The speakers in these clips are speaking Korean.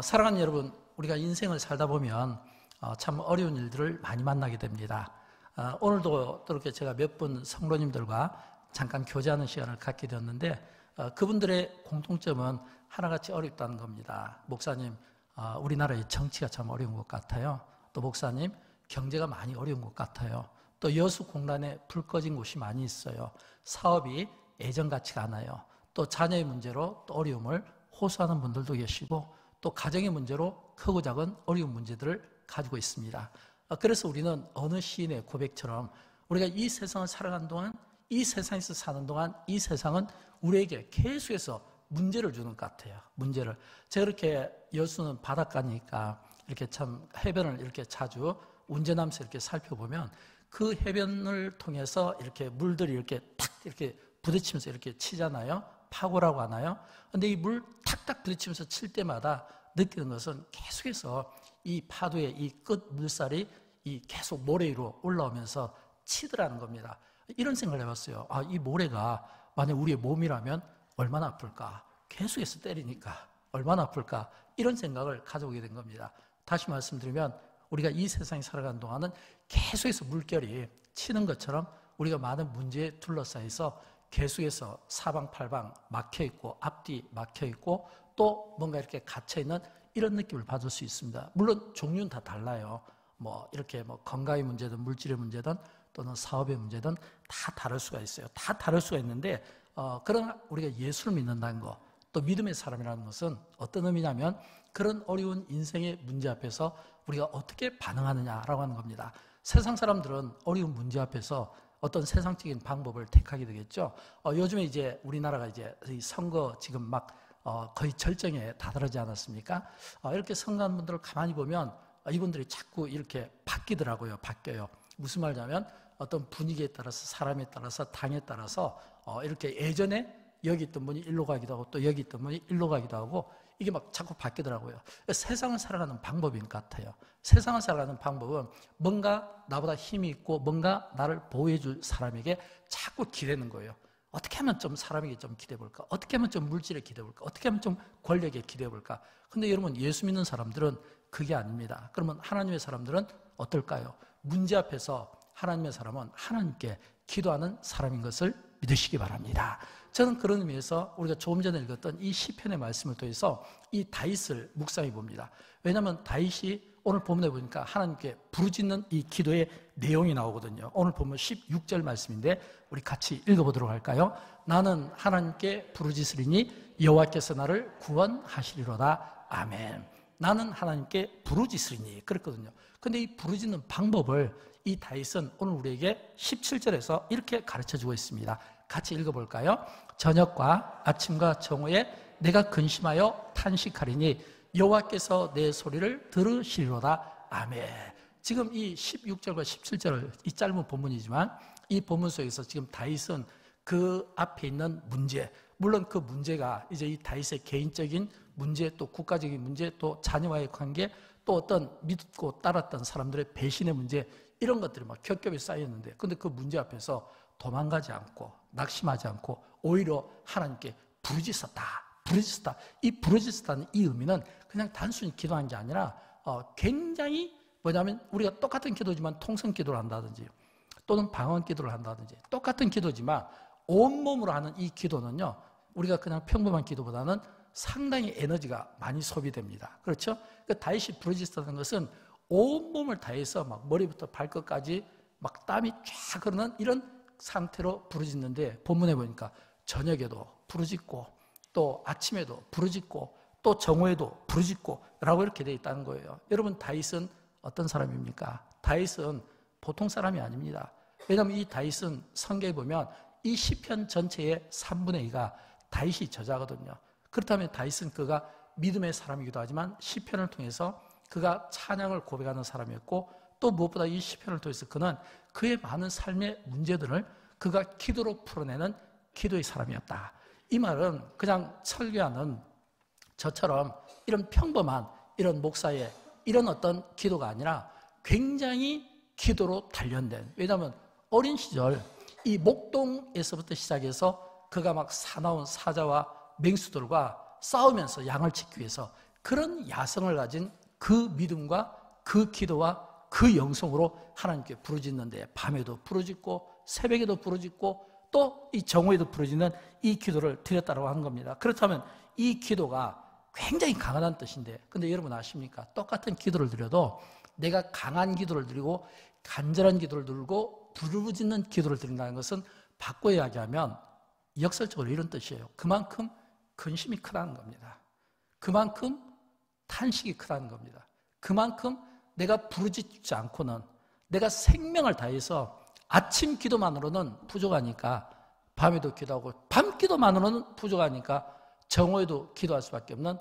사랑하는 여러분, 우리가 인생을 살다 보면 참 어려운 일들을 많이 만나게 됩니다. 오늘도 또 이렇게 제가 몇 분 성도님들과 잠깐 교제하는 시간을 갖게 되었는데 그분들의 공통점은 하나같이 어렵다는 겁니다. 목사님, 우리나라의 정치가 참 어려운 것 같아요. 또 목사님, 경제가 많이 어려운 것 같아요. 또 여수공단에 불 꺼진 곳이 많이 있어요. 사업이 예전 같지가 않아요. 또 자녀의 문제로 또 어려움을 호소하는 분들도 계시고 또 가정의 문제로 크고 작은 어려운 문제들을 가지고 있습니다. 그래서 우리는 어느 시인의 고백처럼 우리가 이 세상을 살아가는 동안, 이 세상에서 사는 동안 이 세상은 우리에게 계속해서 문제를 주는 것 같아요. 문제를. 제가 이렇게 여수는 바닷가니까 이렇게 참 해변을 이렇게 자주 운전하면서 이렇게 살펴보면 그 해변을 통해서 이렇게 물들이 이렇게 탁 이렇게 부딪히면서 이렇게 치잖아요. 파고라고 하나요? 근데 이 물 탁탁 부딪히면서 칠 때마다 느끼는 것은 계속해서 이 파도의 이 끝 물살이 이 계속 모래 위로 올라오면서 치더라는 겁니다. 이런 생각을 해봤어요. 이 모래가 만약 우리의 몸이라면 얼마나 아플까? 계속해서 때리니까 얼마나 아플까? 이런 생각을 가져오게 된 겁니다. 다시 말씀드리면 우리가 이 세상에 살아가는 동안은 계속해서 물결이 치는 것처럼 우리가 많은 문제에 둘러싸여서 계속해서 사방팔방 막혀있고 앞뒤 막혀있고 또 뭔가 이렇게 갇혀있는 이런 느낌을 받을 수 있습니다. 물론 종류는 다 달라요. 이렇게 건강의 문제든 물질의 문제든 또는 사업의 문제든 다 다를 수가 있어요. 다 다를 수가 있는데 그러나 우리가 예수를 믿는다는 거, 또 믿음의 사람이라는 것은 어떤 의미냐면 그런 어려운 인생의 문제 앞에서 우리가 어떻게 반응하느냐라고 하는 겁니다. 세상 사람들은 어려운 문제 앞에서 어떤 세상적인 방법을 택하게 되겠죠. 요즘에 이제 우리나라가 이제 선거 지금 막 거의 절정에 다다르지 않았습니까? 이렇게 선거하는 분들을 가만히 보면 이분들이 자꾸 이렇게 바뀌더라고요. 바뀌어요. 무슨 말이냐면 어떤 분위기에 따라서 사람에 따라서 당에 따라서 이렇게 예전에 여기 있던 분이 일로 가기도 하고 또 여기 있던 분이 일로 가기도 하고 이게 막 자꾸 바뀌더라고요. 세상을 살아가는 방법인 것 같아요. 세상을 살아가는 방법은 뭔가 나보다 힘이 있고 뭔가 나를 보호해 줄 사람에게 자꾸 기대는 거예요. 어떻게 하면 좀 사람에게 좀 기대해 볼까? 어떻게 하면 좀 물질에 기대해 볼까? 어떻게 하면 좀 권력에 기대해 볼까? 근데 여러분, 예수 믿는 사람들은 그게 아닙니다. 그러면 하나님의 사람들은 어떨까요? 문제 앞에서 하나님의 사람은 하나님께 기도하는 사람인 것을 믿으시기 바랍니다. 저는 그런 의미에서 우리가 조금 전에 읽었던 이 시편의 말씀을 통해서 이 다윗을 묵상해 봅니다. 왜냐하면 다윗이 오늘 본문에 보니까 하나님께 부르짖는 이 기도의 내용이 나오거든요. 오늘 보면 16절 말씀인데 우리 같이 읽어보도록 할까요? 나는 하나님께 부르짖으리니 여호와께서 나를 구원하시리로다. 아멘. 나는 하나님께 부르짖으리니 그랬거든요. 근데 이 부르짖는 방법을 이 다윗은 오늘 우리에게 17절에서 이렇게 가르쳐주고 있습니다. 같이 읽어볼까요? 저녁과 아침과 정오에 내가 근심하여 탄식하리니 여호와께서 내 소리를 들으시리로다. 아멘. 지금 이 16절과 17절 이 짧은 본문이지만 이 본문 속에서 지금 다윗은 그 앞에 있는 문제, 물론 그 문제가 이제 이 다윗의 개인적인 문제, 또 국가적인 문제, 또 자녀와의 관계, 또 어떤 믿고 따랐던 사람들의 배신의 문제, 이런 것들이 막 겹겹이 쌓였는데, 근데 그 문제 앞에서 도망가지 않고 낙심하지 않고 오히려 하나님께 부르짖었다. 이 부르짖었다는 이 의미는 그냥 단순히 기도한 게 아니라 굉장히 뭐냐면 우리가 똑같은 기도지만 통성 기도를 한다든지 또는 방언 기도를 한다든지 똑같은 기도지만 온몸으로 하는 이 기도는요, 우리가 그냥 평범한 기도보다는 상당히 에너지가 많이 소비됩니다. 그렇죠? 그 다윗이 부르짖었다는 것은 온몸을 다해서 막 머리부터 발끝까지 막 땀이 쫙 흐르는 이런 상태로 부르짖는데, 본문에 보니까 저녁에도 부르짖고 또 아침에도 부르짖고 또 정오에도 부르짖고 라고 이렇게 되어 있다는 거예요. 여러분, 다윗은 어떤 사람입니까? 다윗은 보통 사람이 아닙니다. 왜냐하면 이 다윗은 성경에 보면 이 시편 전체의 3분의 2가 다윗이 저자거든요. 그렇다면 다윗은 그가 믿음의 사람이기도 하지만 시편을 통해서 그가 찬양을 고백하는 사람이었고, 또 무엇보다 이 시편을 통해서 그는 그의 많은 삶의 문제들을 그가 기도로 풀어내는 기도의 사람이었다. 이 말은 그냥 설교하는 저처럼 이런 평범한 이런 목사의 이런 어떤 기도가 아니라 굉장히 기도로 단련된, 왜냐하면 어린 시절 이 목동에서부터 시작해서 그가 막 사나운 사자와 맹수들과 싸우면서 양을 지키기 위해서 그런 야성을 가진 그 믿음과 그 기도와 그 영성으로 하나님께 부르짖는데 밤에도 부르짖고 새벽에도 부르짖고 또 이 정오에도 부르짖는 이 기도를 드렸다고 하는 겁니다. 그렇다면 이 기도가 굉장히 강하다는 뜻인데, 근데 여러분 아십니까? 똑같은 기도를 드려도 내가 강한 기도를 드리고 간절한 기도를 드리고 부르짖는 기도를 드린다는 것은 바꿔 이야기하면 역설적으로 이런 뜻이에요. 그만큼 근심이 크다는 겁니다. 그만큼 탄식이 크다는 겁니다. 그만큼 내가 부르짖지 않고는, 내가 생명을 다해서 아침 기도만으로는 부족하니까 밤에도 기도하고 밤 기도만으로는 부족하니까 정오에도 기도할 수밖에 없는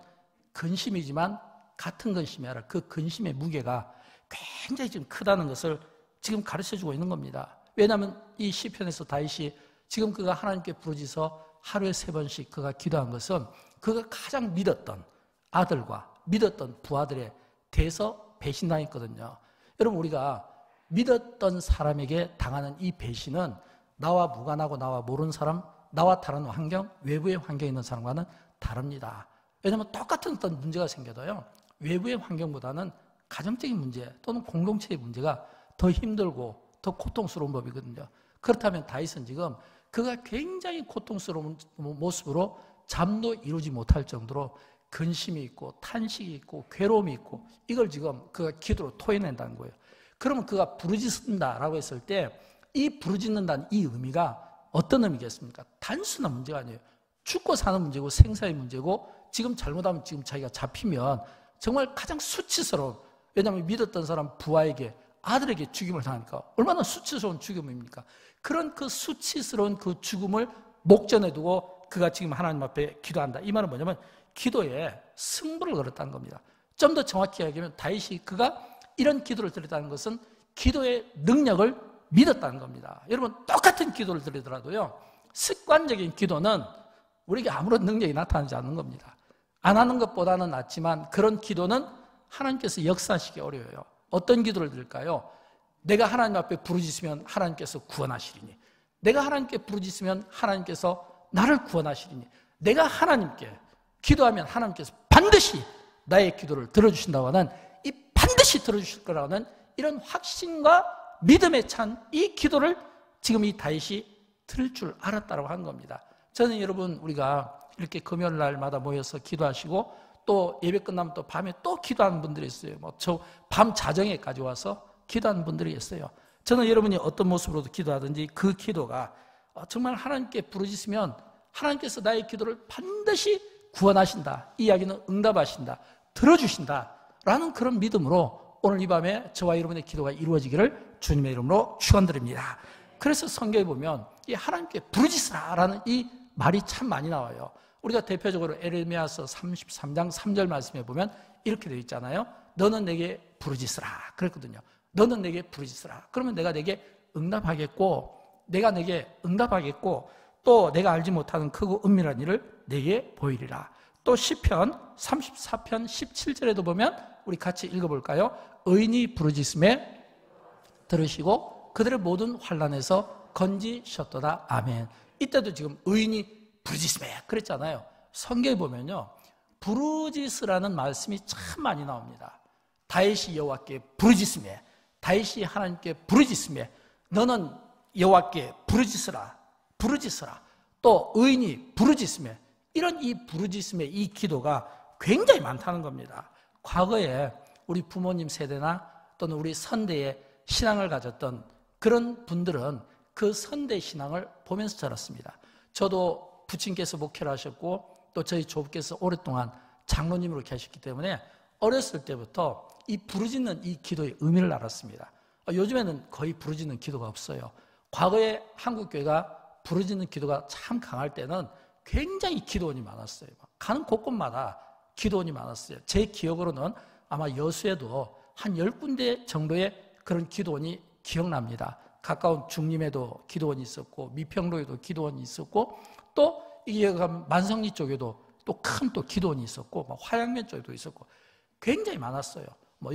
근심이지만 같은 근심이 아니라 그 근심의 무게가 굉장히 지금 크다는 것을 지금 가르쳐주고 있는 겁니다. 왜냐하면 이 시편에서 다윗이 지금 그가 하나님께 부르짖어 하루에 3번씩 그가 기도한 것은 그가 가장 믿었던 아들과 믿었던 부하들에 대해서 배신당했거든요. 여러분, 우리가 믿었던 사람에게 당하는 이 배신은 나와 무관하고 나와 모르는 사람, 나와 다른 환경, 외부의 환경에 있는 사람과는 다릅니다. 왜냐하면 똑같은 어떤 문제가 생겨도요, 외부의 환경보다는 가정적인 문제 또는 공동체의 문제가 더 힘들고 더 고통스러운 법이거든요. 그렇다면 다윗은 지금 그가 굉장히 고통스러운 모습으로 잠도 이루지 못할 정도로 근심이 있고 탄식이 있고 괴로움이 있고 이걸 지금 그가 기도로 토해낸다는 거예요. 그러면 그가 부르짖는다라고 했을 때 이 부르짖는다는 이 의미가 어떤 의미겠습니까? 단순한 문제가 아니에요. 죽고 사는 문제고 생사의 문제고 지금 잘못하면 지금 자기가 잡히면 정말 가장 수치스러운, 왜냐하면 믿었던 사람 부하에게 아들에게 죽임을 당하니까 얼마나 수치스러운 죽음입니까? 그런 그 수치스러운 그 죽음을 목전에 두고 그가 지금 하나님 앞에 기도한다. 이 말은 뭐냐면 기도에 승부를 걸었다는 겁니다. 좀 더 정확히 이야기하면 다윗이 그가 이런 기도를 드렸다는 것은 기도의 능력을 믿었다는 겁니다. 여러분, 똑같은 기도를 드리더라도요, 습관적인 기도는 우리에게 아무런 능력이 나타나지 않는 겁니다. 안 하는 것보다는 낫지만 그런 기도는 하나님께서 역사하시기 어려워요. 어떤 기도를 드릴까요? 내가 하나님 앞에 부르짖으면 하나님께서 구원하시리니, 내가 하나님께 부르짖으면 하나님께서 나를 구원하시리니, 내가 하나님께 기도하면 하나님께서 반드시 나의 기도를 들어주신다고 하는, 이 반드시 들어주실 거라고 하는 이런 확신과 믿음에 찬 이 기도를 지금 이 다윗이 들을 줄 알았다고 하는 겁니다. 저는 여러분, 우리가 이렇게 금요일 날마다 모여서 기도하시고 또 예배 끝나면 또 밤에 또 기도하는 분들이 있어요. 저 밤 자정에까지 와서 기도하는 분들이 있어요. 저는 여러분이 어떤 모습으로도 기도하든지 그 기도가 정말 하나님께 부르짖으면 하나님께서 나의 기도를 반드시 구원하신다, 이 이야기는 응답하신다, 들어주신다 라는 그런 믿음으로 오늘 이 밤에 저와 여러분의 기도가 이루어지기를 주님의 이름으로 축원드립니다. 그래서 성경에 보면 이 하나님께 부르짖으라 라는 이 말이 참 많이 나와요. 우리가 대표적으로 에레미야서 33장 3절 말씀에 보면 이렇게 되어 있잖아요. 너는 내게 부르짖으라 그랬거든요. 너는 내게 부르짖으라. 그러면 내가 내게 응답하겠고, 내가 내게 응답하겠고, 또 내가 알지 못하는 크고 은밀한 일을 내게 보이리라. 또 시편 34편 17절에도 보면 우리 같이 읽어볼까요? 의인이 부르짖음에 들으시고 그들의 모든 환난에서 건지셨도다. 아멘. 이때도 지금 의인이 부르짖음에 그랬잖아요. 성경에 보면요, 부르짖으라는 말씀이 참 많이 나옵니다. 다윗이 여호와께 부르짖음에, 다윗이 하나님께 부르짖음에, 너는 여호와께 부르짖으라, 부르짖으라. 또 의인이 부르짖음에, 이런 이 부르짖음의 이 기도가 굉장히 많다는 겁니다. 과거에 우리 부모님 세대나 또는 우리 선대에 신앙을 가졌던 그런 분들은 그 선대 신앙을 보면서 자랐습니다. 저도 부친께서 목회를 하셨고 또 저희 조부께서 오랫동안 장로님으로 계셨기 때문에 어렸을 때부터 이 부르짖는 이 기도의 의미를 알았습니다. 요즘에는 거의 부르짖는 기도가 없어요. 과거에 한국교회가 부르짖는 기도가 참 강할 때는 굉장히 기도원이 많았어요. 가는 곳곳마다 기도원이 많았어요. 제 기억으로는 아마 여수에도 한 10군데 정도의 그런 기도원이 기억납니다. 가까운 중림에도 기도원이 있었고 미평로에도 기도원이 있었고 또 이게 만성리 쪽에도 또 큰 또 기도원이 있었고 화양면 쪽에도 있었고 굉장히 많았어요.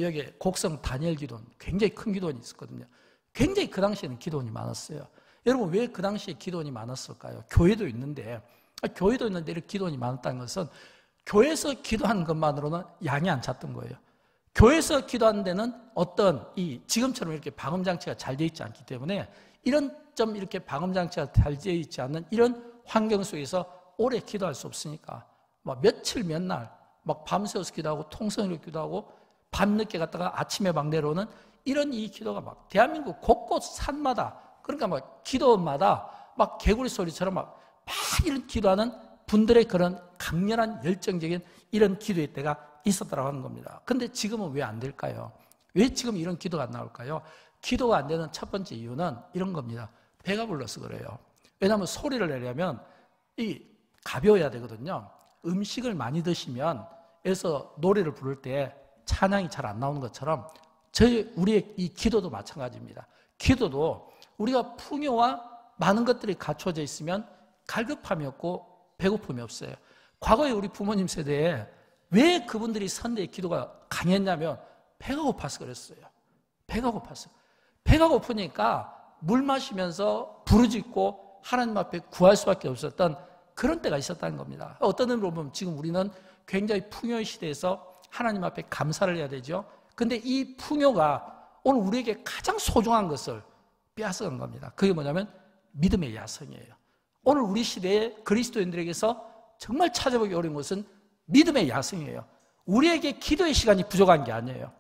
여기 곡성 다니엘 기도원 굉장히 큰 기도원이 있었거든요. 굉장히 그 당시에는 기도원이 많았어요. 여러분, 왜 그 당시에 기도원이 많았을까요? 교회도 있는데 이렇게 기도원이 많았다는 것은 교회에서 기도하는 것만으로는 양이 안 찼던 거예요. 교회에서 기도하는 데는 어떤 지금처럼 이렇게 방음장치가 잘 되어 있지 않기 때문에 이런 좀 이렇게 방음장치가 잘 되어 있지 않는 이런 환경 속에서 오래 기도할 수 없으니까 막 며칠 몇 날 막 밤새워서 기도하고 통성으로 기도하고 밤늦게 갔다가 아침에 막 내려오는 이런 이 기도가 막 대한민국 곳곳 산마다 그러니까 막 기도마다 막 개구리 소리처럼 막 이런 기도하는 분들의 그런 강렬한 열정적인 이런 기도의 때가 있었다고 하는 겁니다. 근데 지금은 왜 안 될까요? 왜 지금 이런 기도가 안 나올까요? 기도가 안 되는 첫 번째 이유는 이런 겁니다. 배가 불러서 그래요. 왜냐하면 소리를 내려면 이 가벼워야 되거든요. 음식을 많이 드시면 그래서 노래를 부를 때 찬양이 잘 안 나오는 것처럼 우리의 이 기도도 마찬가지입니다. 기도도 우리가 풍요와 많은 것들이 갖춰져 있으면 갈급함이 없고 배고픔이 없어요. 과거에 우리 부모님 세대에 왜 그분들이 선대의 기도가 강했냐면 배가 고파서 그랬어요. 배가 고파서. 배가 고프니까 물 마시면서 부르짖고 하나님 앞에 구할 수밖에 없었던 그런 때가 있었다는 겁니다. 어떤 의미로 보면 지금 우리는 굉장히 풍요의 시대에서 하나님 앞에 감사를 해야 되죠. 근데 이 풍요가 오늘 우리에게 가장 소중한 것을 빼앗아간 겁니다. 그게 뭐냐면 믿음의 야성이에요. 오늘 우리 시대의 그리스도인들에게서 정말 찾아보기 어려운 것은 믿음의 야성이에요. 우리에게 기도의 시간이 부족한 게 아니에요.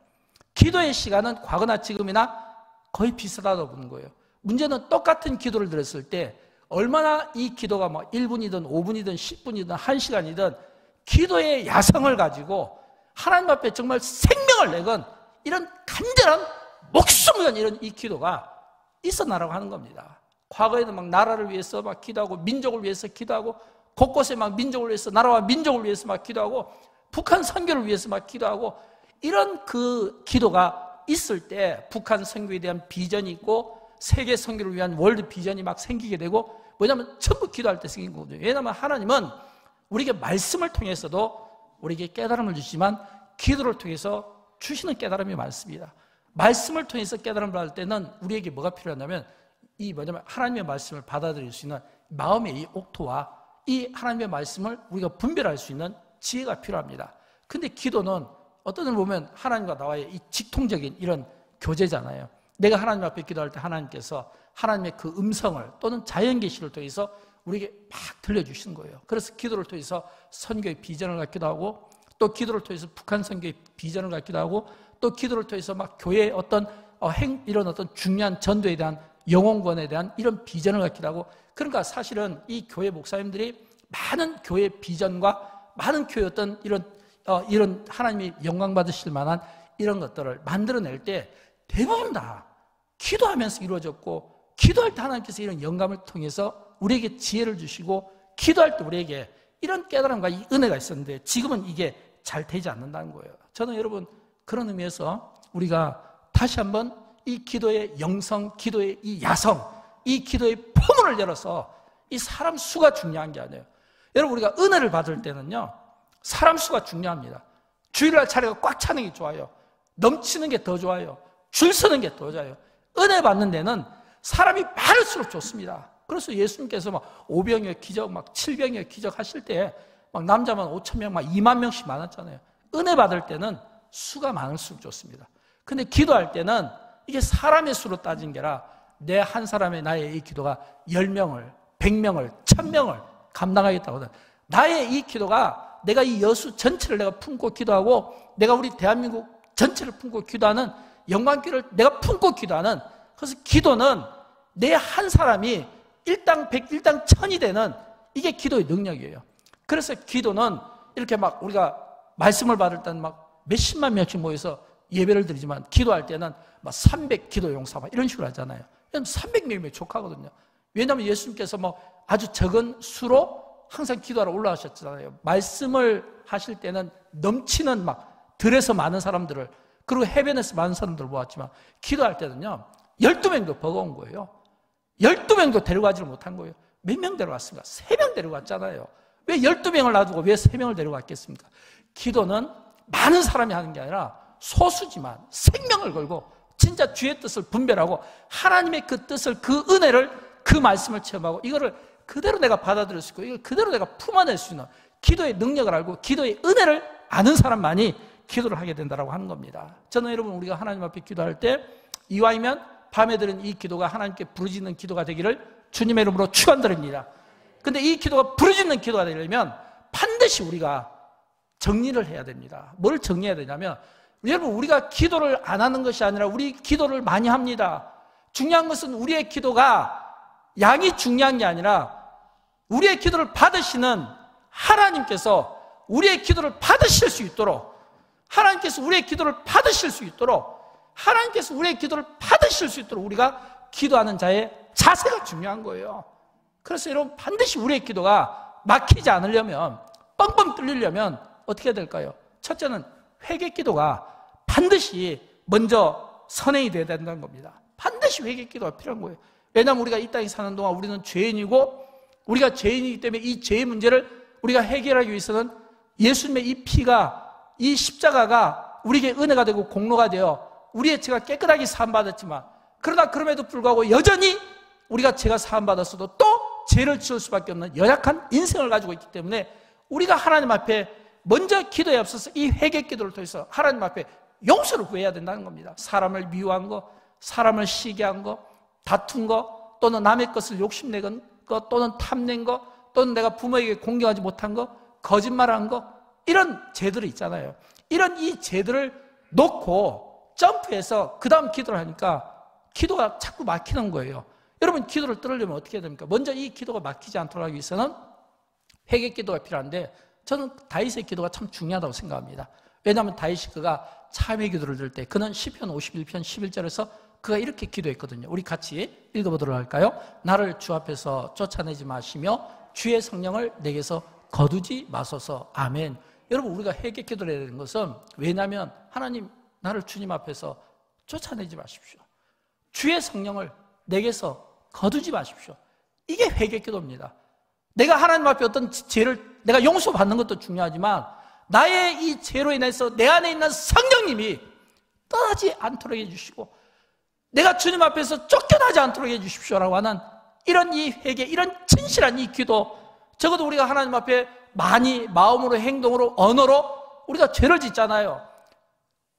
기도의 시간은 과거나 지금이나 거의 비슷하다고 보는 거예요. 문제는 똑같은 기도를 들었을 때 얼마나 이 기도가 막 1분이든 5분이든 10분이든 1시간이든 기도의 야성을 가지고 하나님 앞에 정말 생명을 내건 이런 간절한 목숨을 건 이런 이 기도가 있었나라고 하는 겁니다. 과거에는 막 나라를 위해서 막 기도하고 민족을 위해서 기도하고 곳곳에 막 민족을 위해서 나라와 민족을 위해서 막 기도하고 북한 선교를 위해서 막 기도하고 이런 그 기도가 있을 때 북한 선교에 대한 비전이 있고 세계 선교를 위한 월드 비전이 막 생기게 되고 뭐냐면 전부 기도할 때 생긴 거거든요. 왜냐하면 하나님은 우리에게 말씀을 통해서도 우리에게 깨달음을 주시지만 기도를 통해서 주시는 깨달음이 많습니다. 말씀을 통해서 깨달음을 받을 때는 우리에게 뭐가 필요하냐면 하나님의 말씀을 받아들일 수 있는 마음의 이 옥토와 이 하나님의 말씀을 우리가 분별할 수 있는 지혜가 필요합니다. 근데 기도는 어떤 걸 보면 하나님과 나와의 이 직통적인 이런 교제잖아요. 내가 하나님 앞에 기도할 때 하나님께서 하나님의 그 음성을 또는 자연계시를 통해서 우리에게 막 들려주시는 거예요. 그래서 기도를 통해서 선교의 비전을 갖기도 하고 또 기도를 통해서 북한 선교의 비전을 갖기도 하고 또 기도를 통해서 막 교회의 어떤 이런 어떤 중요한 전도에 대한 영혼권에 대한 이런 비전을 갖기도 하고 그러니까 사실은 이 교회 목사님들이 많은 교회 비전과 많은 교회 어떤 이런 하나님이 영광 받으실 만한 이런 것들을 만들어낼 때 대부분 다 기도하면서 이루어졌고 기도할 때 하나님께서 이런 영감을 통해서 우리에게 지혜를 주시고 기도할 때 우리에게 이런 깨달음과 이 은혜가 있었는데 지금은 이게 잘 되지 않는다는 거예요. 저는 여러분 그런 의미에서 우리가 다시 한번 이 기도의 영성, 기도의 이 야성, 이 기도의 포문을 열어서 이 사람 수가 중요한 게 아니에요. 여러분 우리가 은혜를 받을 때는요 사람 수가 중요합니다. 주일날 차례가 꽉 차는 게 좋아요. 넘치는 게 더 좋아요. 줄 서는 게 더 좋아요. 은혜 받는 데는 사람이 많을수록 좋습니다. 그래서 예수님께서 막 5병의 기적, 막 7병의 기적 하실 때 막 남자만 5,000명, 막 2만 명씩 많았잖아요. 은혜 받을 때는 수가 많을수록 좋습니다. 근데 기도할 때는 이게 사람의 수로 따진 게 아니라 내 한 사람의 나의 이 기도가 10명을, 100명을, 1000명을 감당하겠다고 하거든. 나의 이 기도가 내가 이 여수 전체를 내가 품고 기도하고 내가 우리 대한민국 전체를 품고 기도하는 영광기를 내가 품고 기도하는 그래서 기도는 내 한 사람이 일당 100, 일당 1000이 되는 이게 기도의 능력이에요. 그래서 기도는 이렇게 막 우리가 말씀을 받을 때는 막 몇십만 명씩 모여서 예배를 드리지만 기도할 때는 막 300 기도 용사 막 이런 식으로 하잖아요. 300명이면 족하거든요. 왜냐하면 예수님께서 뭐 아주 적은 수로 항상 기도하러 올라가셨잖아요. 말씀을 하실 때는 넘치는 막 들에서 많은 사람들을 그리고 해변에서 많은 사람들을 모았지만 기도할 때는요 12명도 버거운 거예요. 12명도 데려가지를 못한 거예요. 몇 명 데려갔습니까? 3명 데려갔잖아요. 왜 12명을 놔두고 왜 3명을 데려갔겠습니까? 기도는 많은 사람이 하는 게 아니라 소수지만 생명을 걸고 진짜 주의 뜻을 분별하고 하나님의 그 뜻을 그 은혜를 그 말씀을 체험하고 이거를 그대로 내가 받아들일 수 있고 이걸 그대로 내가 품어낼 수 있는 기도의 능력을 알고 기도의 은혜를 아는 사람만이 기도를 하게 된다고 하는 겁니다. 저는 여러분, 우리가 하나님 앞에 기도할 때 이왕이면 밤에 드는 이 기도가 하나님께 부르짖는 기도가 되기를 주님의 이름으로 축원드립니다. 근데 이 기도가 부르짖는 기도가 되려면 반드시 우리가 정리를 해야 됩니다. 뭘 정리해야 되냐면, 여러분, 우리가 기도를 안 하는 것이 아니라 우리 기도를 많이 합니다. 중요한 것은 우리의 기도가 양이 중요한 게 아니라 우리의 기도를 받으시는 하나님께서 우리의 기도를 받으실 수 있도록, 하나님께서 우리의 기도를 받으실 수 있도록, 하나님께서 우리의 기도를 받으실 수 있도록 우리가 기도하는 자의 자세가 중요한 거예요. 그래서 여러분, 반드시 우리의 기도가 막히지 않으려면, 뻥뻥 뚫리려면 어떻게 해야 될까요? 첫째는 회개 기도가 반드시 먼저 선행이 되어야 된다는 겁니다. 반드시 회개 기도가 필요한 거예요. 왜냐하면 우리가 이 땅에 사는 동안 우리는 죄인이고, 우리가 죄인이기 때문에 이 죄의 문제를 우리가 해결하기 위해서는 예수님의 이 피가, 이 십자가가 우리에게 은혜가 되고 공로가 되어 우리의 죄가 깨끗하게 사함받았지만, 그러나 그럼에도 불구하고 여전히 우리가 죄가 사함받았어도 또 죄를 지을 수밖에 없는 연약한 인생을 가지고 있기 때문에 우리가 하나님 앞에 먼저 기도에 앞서서 이 회개 기도를 통해서 하나님 앞에 용서를 구해야 된다는 겁니다. 사람을 미워한 거, 사람을 시기한 거, 다툰 거, 또는 남의 것을 욕심내건 거, 또는 탐낸 거, 또는 내가 부모에게 공경하지 못한 거, 거짓말한 거, 이런 죄들이 있잖아요. 이런 이 죄들을 놓고 점프해서 그 다음 기도를 하니까 기도가 자꾸 막히는 거예요. 여러분, 기도를 들으려면 어떻게 해야 됩니까? 먼저 이 기도가 막히지 않도록 하기 위해서는 회개 기도가 필요한데, 저는 다윗의 기도가 참 중요하다고 생각합니다. 왜냐하면 다윗이 그가 참회 기도를 들 때 그는 시편 51편 11절에서 그가 이렇게 기도했거든요. 우리 같이 읽어보도록 할까요? 나를 주 앞에서 쫓아내지 마시며 주의 성령을 내게서 거두지 마소서. 아멘. 여러분, 우리가 회개 기도를 해야 되는 것은, 왜냐하면 하나님, 나를 주님 앞에서 쫓아내지 마십시오. 주의 성령을 내게서 거두지 마십시오. 이게 회개 기도입니다. 내가 하나님 앞에 어떤 죄를 내가 용서받는 것도 중요하지만, 나의 이 죄로 인해서 내 안에 있는 성령님이 떠나지 않도록 해주시고, 내가 주님 앞에서 쫓겨나지 않도록 해주십시오라고 하는 이런 이 회개, 이런 진실한 이 기도, 적어도 우리가 하나님 앞에 많이 마음으로, 행동으로, 언어로 우리가 죄를 짓잖아요.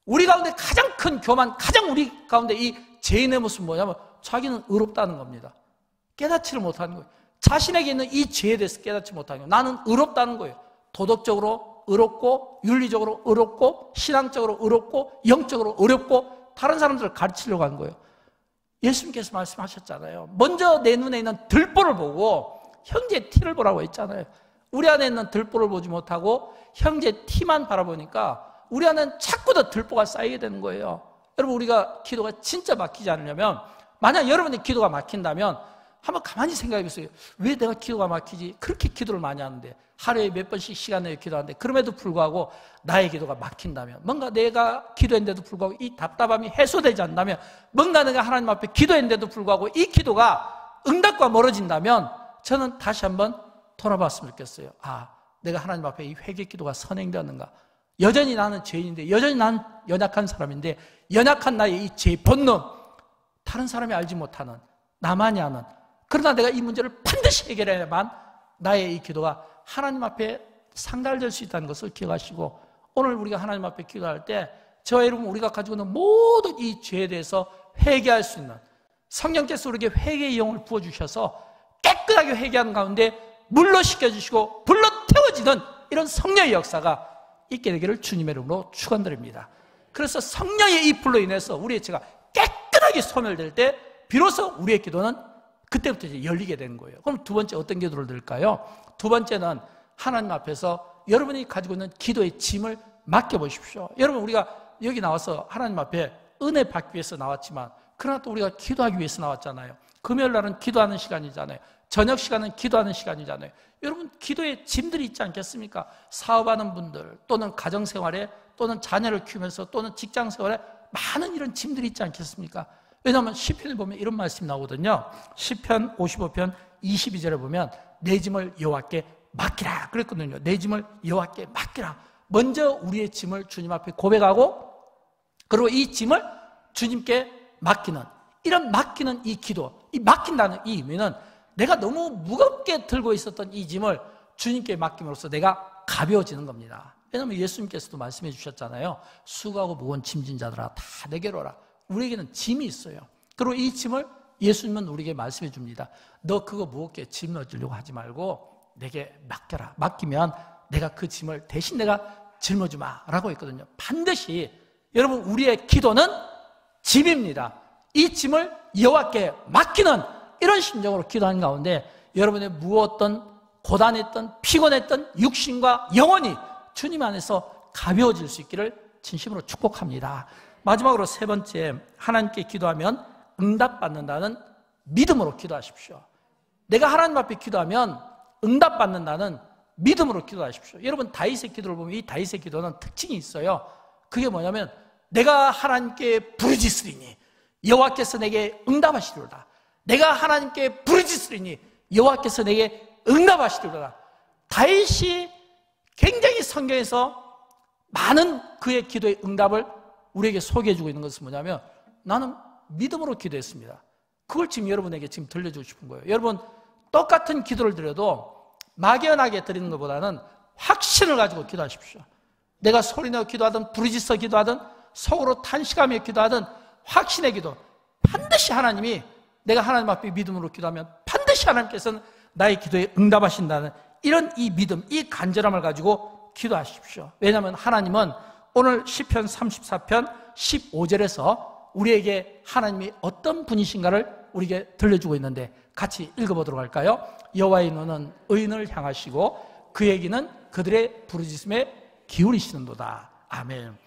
우리 가운데 가장 큰 교만, 가장 우리 가운데 이 죄인의 모습은 뭐냐면 자기는 의롭다는 겁니다. 깨닫지를 못하는 거예요. 자신에게 있는 이 죄에 대해서 깨닫지 못하는 거예요. 나는 의롭다는 거예요. 도덕적으로 의롭고, 윤리적으로 의롭고, 신앙적으로 의롭고, 영적으로 의롭고, 다른 사람들을 가르치려고 하는 거예요. 예수님께서 말씀하셨잖아요. 먼저 내 눈에 있는 들보를 보고 형제의 티를 보라고 했잖아요. 우리 안에 있는 들보를 보지 못하고 형제 티만 바라보니까 우리 안에는 자꾸 더 들보가 쌓이게 되는 거예요. 여러분, 우리가 기도가 진짜 막히지 않으려면, 만약 여러분의 기도가 막힌다면 한번 가만히 생각해 보세요. 왜 내가 기도가 막히지? 그렇게 기도를 많이 하는데, 하루에 몇 번씩 시간 내에 기도하는데, 그럼에도 불구하고 나의 기도가 막힌다면, 뭔가 내가 기도했는데도 불구하고 이 답답함이 해소되지 않는다면, 뭔가 내가 하나님 앞에 기도했는데도 불구하고 이 기도가 응답과 멀어진다면, 저는 다시 한번 돌아봤으면 좋겠어요. 아, 내가 하나님 앞에 이 회개 기도가 선행되었는가? 여전히 나는 죄인인데, 여전히 나는 연약한 사람인데, 연약한 나의 이 죄 본능, 다른 사람이 알지 못하는, 나만이 아는, 그러나 내가 이 문제를 반드시 해결해야만 나의 이 기도가 하나님 앞에 상달될 수 있다는 것을 기억하시고, 오늘 우리가 하나님 앞에 기도할 때 저와 여러분, 우리가 가지고 있는 모든 이 죄에 대해서 회개할 수 있는, 성령께서 우리에게 회개의 영을 부어주셔서 깨끗하게 회개하는 가운데 물로 씻겨주시고 불로 태워지는 이런 성령의 역사가 있게 되기를 주님의 이름으로 축원드립니다. 그래서 성령의 이 불로 인해서 우리의 죄가 깨끗하게 소멸될 때 비로소 우리의 기도는 그때부터 이제 열리게 되는 거예요. 그럼 두 번째 어떤 기도를 드릴까요? 두 번째는 하나님 앞에서 여러분이 가지고 있는 기도의 짐을 맡겨보십시오. 여러분, 우리가 여기 나와서 하나님 앞에 은혜 받기 위해서 나왔지만, 그러나 또 우리가 기도하기 위해서 나왔잖아요. 금요일 날은 기도하는 시간이잖아요. 저녁 시간은 기도하는 시간이잖아요. 여러분, 기도의 짐들이 있지 않겠습니까? 사업하는 분들, 또는 가정생활에, 또는 자녀를 키우면서, 또는 직장생활에 많은 이런 짐들이 있지 않겠습니까? 왜냐하면 시편을 보면 이런 말씀이 나오거든요. 시편 55편 22절에 보면 내 짐을 여호와께 맡기라 그랬거든요. 내 짐을 여호와께 맡기라. 먼저 우리의 짐을 주님 앞에 고백하고, 그리고 이 짐을 주님께 맡기는, 이런 맡기는 이 기도, 이 맡긴다는 이 의미는 내가 너무 무겁게 들고 있었던 이 짐을 주님께 맡김으로써 내가 가벼워지는 겁니다. 왜냐하면 예수님께서도 말씀해 주셨잖아요. 수고하고 무거운 짐진 자들아 다 내게로 오라. 우리에게는 짐이 있어요. 그리고 이 짐을 예수님은 우리에게 말씀해 줍니다. 너 그거 무겁게 짊어지려고 하지 말고 내게 맡겨라. 맡기면 내가 그 짐을 대신 내가 짊어주마 라고 했거든요. 반드시 여러분 우리의 기도는 짐입니다. 이 짐을 여호와께 맡기는 이런 심정으로 기도하는 가운데 여러분의 무거웠던 고단했던 피곤했던 육신과 영혼이 주님 안에서 가벼워질 수 있기를 진심으로 축복합니다. 마지막으로 세 번째, 하나님께 기도하면 응답받는다는 믿음으로 기도하십시오. 내가 하나님 앞에 기도하면 응답받는다는 믿음으로 기도하십시오. 여러분 다윗의 기도를 보면 이 다윗의 기도는 특징이 있어요. 그게 뭐냐면 내가 하나님께 부르짖으리니 여호와께서 내게 응답하시리로다. 내가 하나님께 부르짖으리니 여호와께서 내게 응답하시리로다. 다윗이 굉장히 성경에서 많은 그의 기도의 응답을 우리에게 소개해주고 있는 것은 뭐냐면 나는 믿음으로 기도했습니다. 그걸 지금 여러분에게 지금 들려주고 싶은 거예요. 여러분 똑같은 기도를 드려도 막연하게 드리는 것보다는 확신을 가지고 기도하십시오. 내가 소리내어 기도하든 부르짖어 기도하든 속으로 탄식하며 기도하든 확신의 기도, 반드시 하나님이 내가 하나님 앞에 믿음으로 기도하면 반드시 하나님께서는 나의 기도에 응답하신다는 이런 이 믿음, 이 간절함을 가지고 기도하십시오. 왜냐하면 하나님은 오늘 시편 34편 15절에서 우리에게 하나님이 어떤 분이신가를 우리에게 들려주고 있는데 같이 읽어보도록 할까요? 여호와의 눈은 의인을 향하시고 그의 귀는 그들의 부르짖음에 기울이시는도다. 아멘.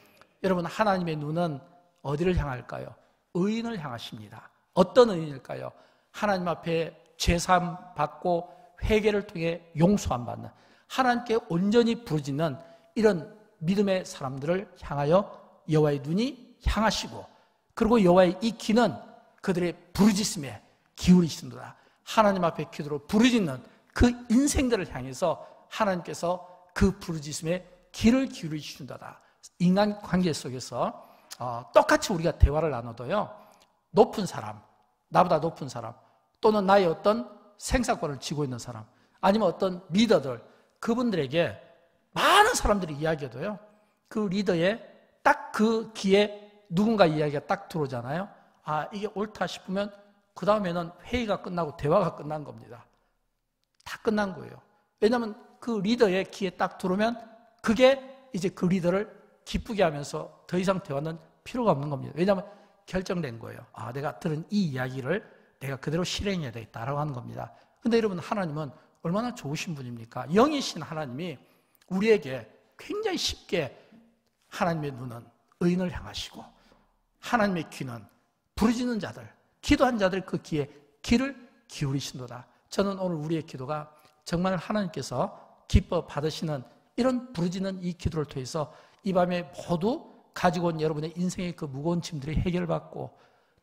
여러분 하나님의 눈은 어디를 향할까요? 의인을 향하십니다. 어떤 의인일까요? 하나님 앞에 죄사함 받고 회개를 통해 용서함 받는 하나님께 온전히 부르짖는 이런 믿음의 사람들을 향하여 여호와의 눈이 향하시고 그리고 여호와의 이 귀는 그들의 부르짖음에 기울이시는도다. 하나님 앞에 기도로 부르짖는 그 인생들을 향해서 하나님께서 그 부르짖음에 귀를 기울이시는도다. 인간 관계 속에서 똑같이 우리가 대화를 나눠도요, 높은 사람, 나보다 높은 사람 또는 나의 어떤 생사권을 쥐고 있는 사람 아니면 어떤 리더들, 그분들에게 많은 사람들이 이야기해도요, 그 리더의 딱 그 귀에 누군가 이야기가 딱 들어오잖아요. 아, 이게 옳다 싶으면 그 다음에는 회의가 끝나고 대화가 끝난 겁니다. 다 끝난 거예요. 왜냐하면 그 리더의 귀에 딱 들어오면 그게 이제 그 리더를 기쁘게 하면서 더 이상 대화는 필요가 없는 겁니다. 왜냐하면 결정된 거예요. 아, 내가 들은 이 이야기를 내가 그대로 실행해야 되겠다라고 하는 겁니다. 근데 여러분 하나님은 얼마나 좋으신 분입니까? 영이신 하나님이 우리에게 굉장히 쉽게 하나님의 눈은 의인을 향하시고 하나님의 귀는 부르짖는 자들, 기도한 자들 그 귀에 귀를 기울이신도다. 저는 오늘 우리의 기도가 정말 하나님께서 기뻐 받으시는 이런 부르짖는 이 기도를 통해서 이 밤에 모두 가지고 온 여러분의 인생의 그 무거운 짐들이 해결받고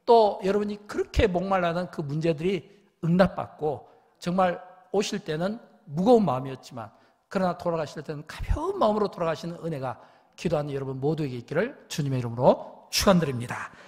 또 여러분이 그렇게 목말라는 그 문제들이 응답받고 정말 오실 때는 무거운 마음이었지만 그러나 돌아가실 때는 가벼운 마음으로 돌아가시는 은혜가 기도하는 여러분 모두에게 있기를 주님의 이름으로 축원드립니다.